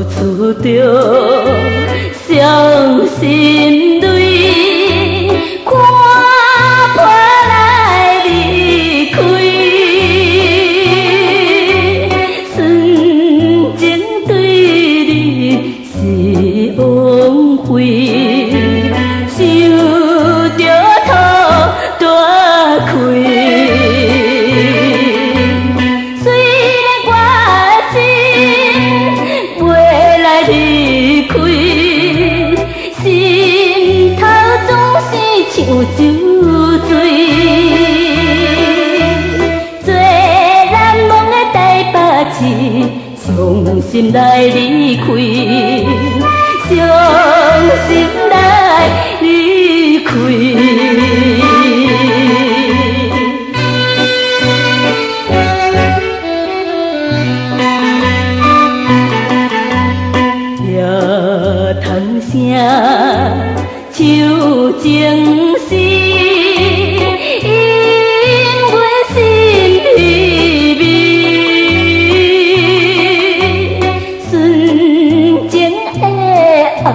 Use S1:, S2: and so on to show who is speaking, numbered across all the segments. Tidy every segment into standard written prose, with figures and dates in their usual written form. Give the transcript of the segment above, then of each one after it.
S1: 出着伤心泪，看破来离开，纯情对你是枉费，受着土大亏。离开，心头总是像酒醉，做难忘的台北市，伤心来离开，伤心来离开。通声唱情诗，因阮心疲泯，纯情的爱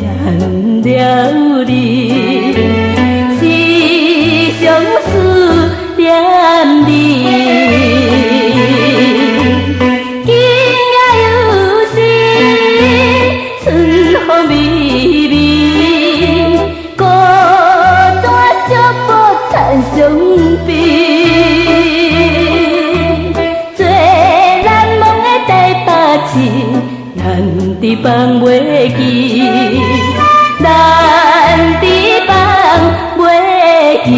S1: 难了离，时常思念你。风微微，孤单寂寞叹伤悲，最难忘的台北市，咱伫放袂记，咱伫放袂记。